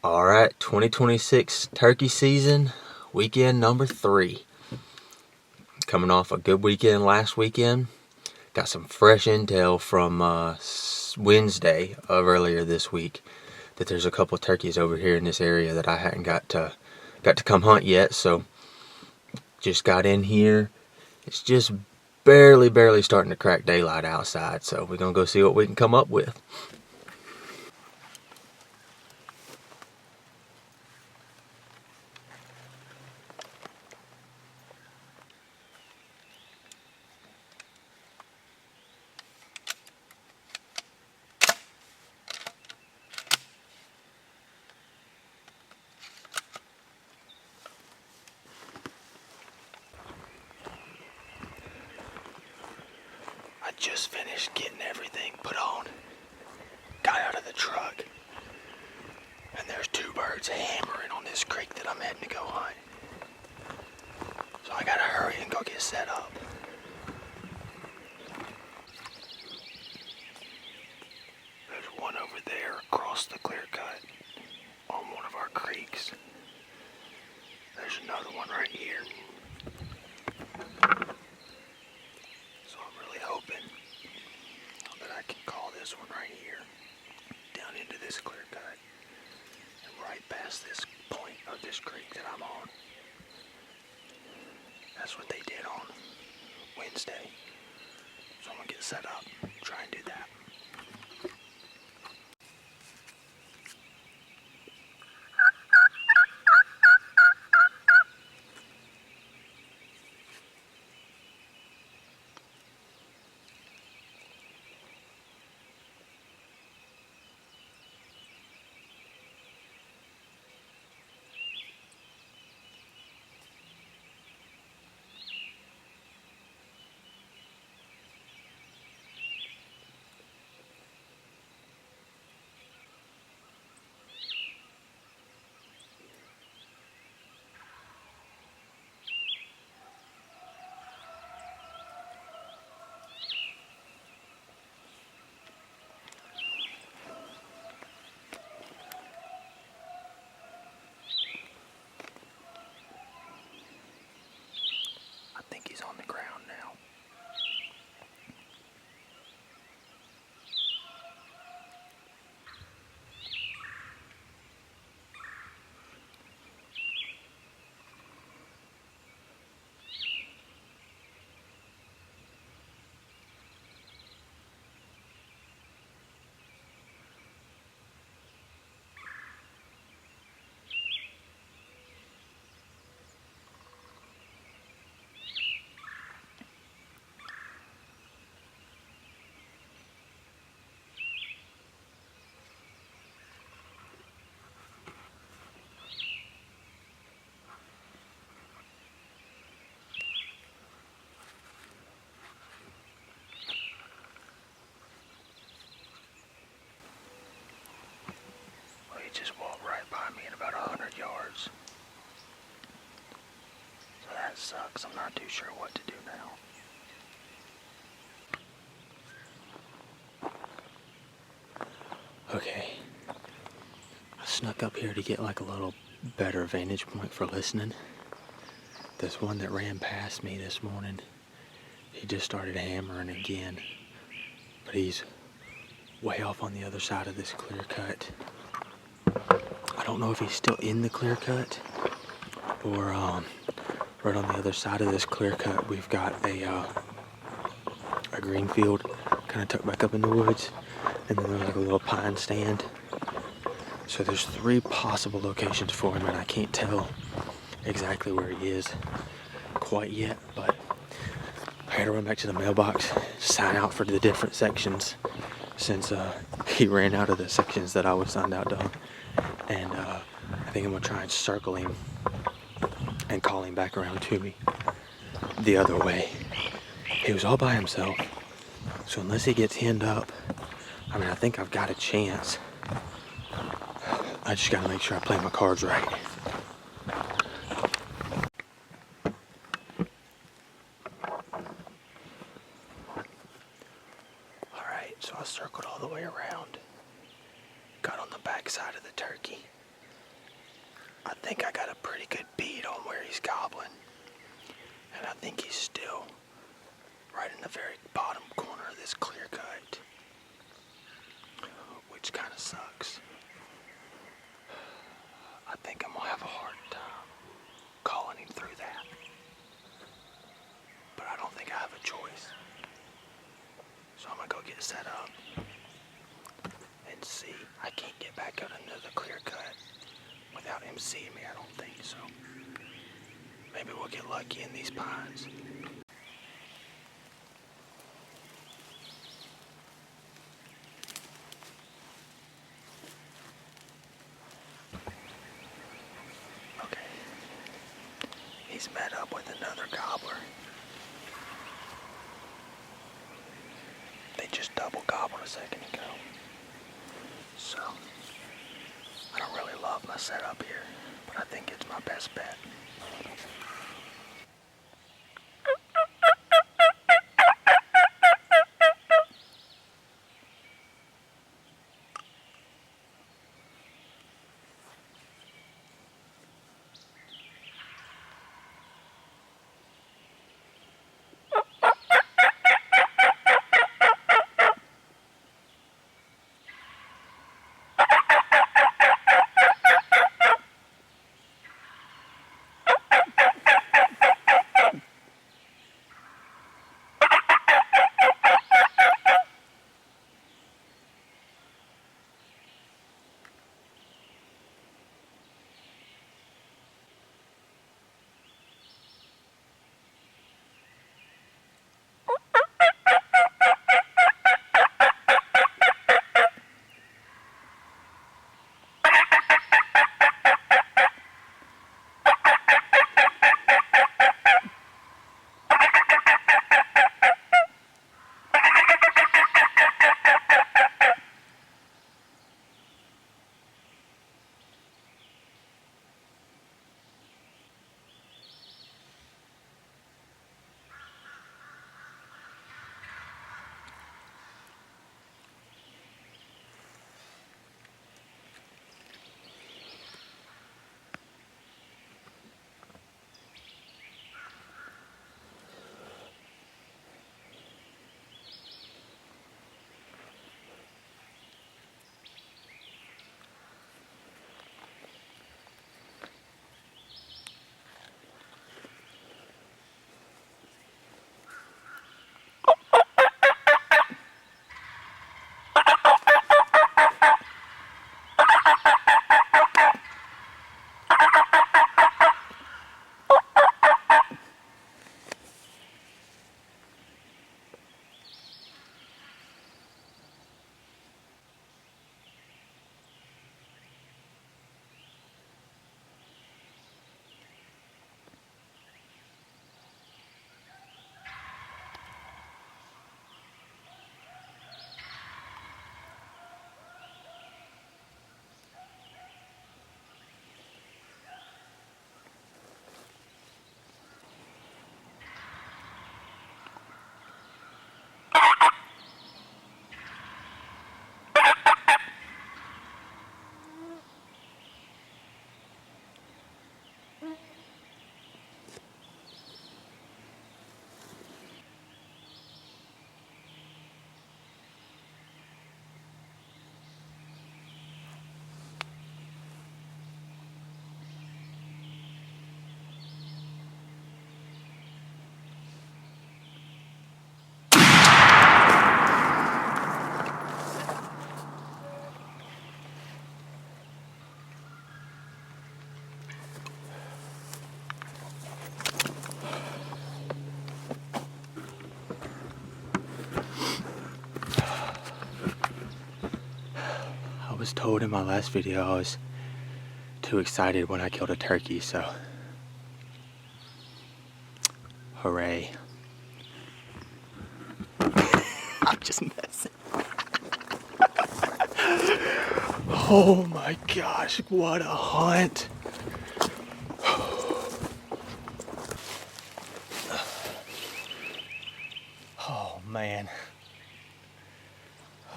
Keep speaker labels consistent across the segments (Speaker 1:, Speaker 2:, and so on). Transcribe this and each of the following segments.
Speaker 1: Alright, 2026 turkey season, weekend number 3. Coming off a good weekend last weekend. Got some fresh intel from Wednesday of earlier this week that there's a couple turkeys over here in this area that I hadn't got to come hunt yet, so just got in here. It's just barely starting to crack daylight outside, so we're gonna go see what we can come up with. I just finished getting everything put on. Got out of the truck. And there's 2 birds hammering on this creek that I'm heading to go hunt. So I gotta hurry and go get set up. There's one over there across the clear cut on one of our creeks. There's another one right here. So I'm really hoping that I can call this one right here down into this clear cut and right past this point of this creek that I'm on. That's what they did on Wednesday. So I'm gonna get set up, try and do that. I think he's on the ground now. Just walked right by me at about 100 yards. So that sucks. I'm not too sure what to do now. Okay. I snuck up here to get like a little better vantage point for listening. This one that ran past me this morning, he just started hammering again. But he's way off on the other side of this clear cut. I don't know if he's still in the clear cut or right on the other side of this clear cut we've got a green field kind of tucked back up in the woods, and then there's like a little pine stand. So there's 3 possible locations for him, and I can't tell exactly where he is quite yet, but I had to run back to the mailbox, sign out for the different sections since he ran out of the sections that I was signed out to. And I think I'm gonna try and circle him and call him back around to me the other way. He was all by himself, so unless he gets henned up, I mean, I think I've got a chance. I just gotta make sure I play my cards right. Alright, so I circled all the way around, got on the back side of the turkey, I think I got a pretty good bead on where he's gobbling. And I think he's still right in the very bottom corner of this clear cut, which kind of sucks. I think I'm gonna have a hard time calling him through that. But I don't think I have a choice. So I'm gonna go get set up and see. I can't get back out into the clear cut without him seeing me, I don't think so. Maybe we'll get lucky in these pines. Okay. He's met up with another gobbler. They just double gobbled a second ago. So, I don't really love my setup here, but I think it's my best bet. I was told in my last video I was too excited when I killed a turkey, so hooray. I'm just messing. Oh my gosh, what a hunt. Oh man.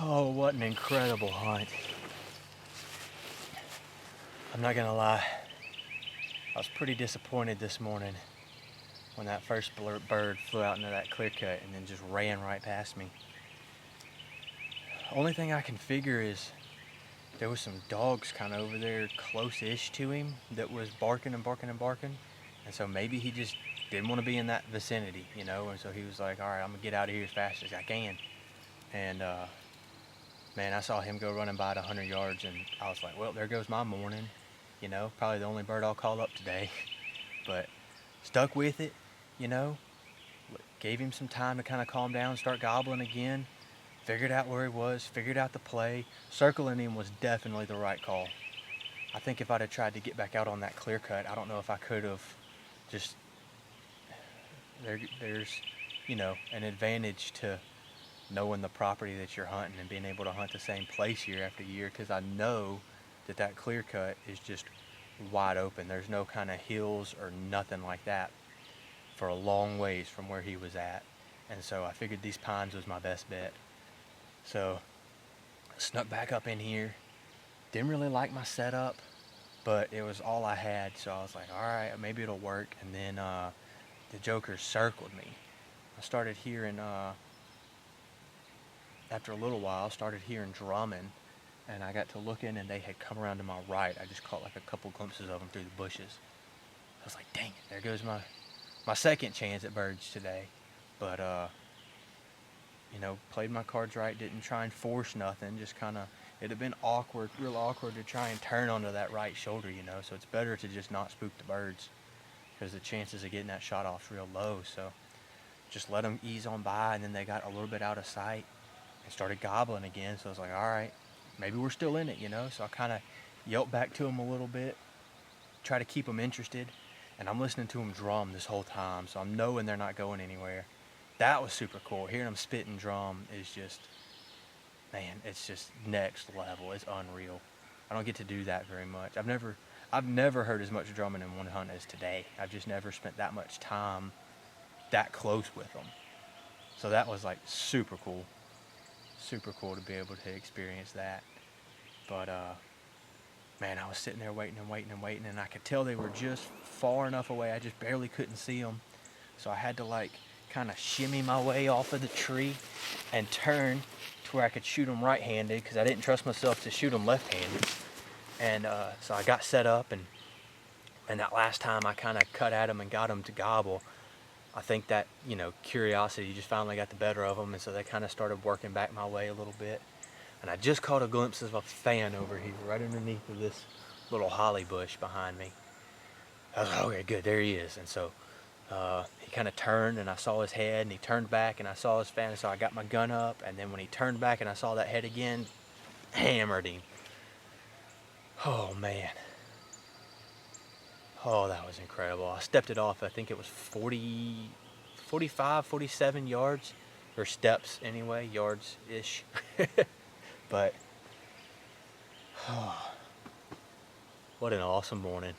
Speaker 1: Oh, what an incredible hunt. I'm not gonna lie, I was pretty disappointed this morning when that first bird flew out into that clear cut and then just ran right past me. Only thing I can figure is there was some dogs kind of over there close-ish to him that was barking and barking and barking. And so maybe he just didn't want to be in that vicinity, you know? And so he was like, all right, I'm gonna get out of here as fast as I can. And man, I saw him go running by at 100 yards and I was like, well, there goes my morning. You know, probably the only bird I'll call up today. But stuck with it, you know, gave him some time to kind of calm down, start gobbling again, figured out where he was, figured out the play. Circling him was definitely the right call. I think if I'd have tried to get back out on that clear cut, I don't know if I could have just, there's, you know, an advantage to knowing the property that you're hunting and being able to hunt the same place year after year, because I know that clear cut is just wide open. There's no kind of hills or nothing like that for a long ways from where he was at. And so I figured these pines was my best bet. So I snuck back up in here. Didn't really like my setup, but it was all I had. So I was like, all right, maybe it'll work. And then the jokers circled me. I started hearing, after a little while, started hearing drumming. And I got to looking and they had come around to my right. I just caught like a couple glimpses of them through the bushes. I was like, dang it, there goes my second chance at birds today. But, you know, played my cards right, didn't try and force nothing, just kind of, it'd have been awkward, real awkward to try and turn onto that right shoulder, you know, so it's better to just not spook the birds because the chances of getting that shot off is real low. So just let them ease on by, and then they got a little bit out of sight and started gobbling again. So I was like, all right, maybe we're still in it, you know? So I kind of yelped back to them a little bit, try to keep them interested. And I'm listening to them drum this whole time, so I'm knowing they're not going anywhere. That was super cool. Hearing them spit and drum is just, man, it's just next level. It's unreal. I don't get to do that very much. I've never heard as much drumming in one hunt as today. I've just never spent that much time that close with them. So that was like super cool. Super cool to be able to experience that. But man, I was sitting there waiting and I could tell they were just far enough away. I just barely couldn't see them. So I had to like kind of shimmy my way off of the tree and turn to where I could shoot them right-handed, because I didn't trust myself to shoot them left-handed. And so I got set up, and that last time I kind of cut at them and got them to gobble. I think that, you know, curiosity just finally got the better of them, and so they kind of started working back my way a little bit. And I just caught a glimpse of a fan over here, right underneath of this little holly bush behind me. I was like, okay, good, there he is. And so he kind of turned, and I saw his head, and he turned back, and I saw his fan, and so I got my gun up, and then when he turned back and I saw that head again, hammered him. Oh, man. Oh, that was incredible. I stepped it off. I think it was 45, 47 yards, or steps anyway, yards-ish. But, oh, what an awesome morning.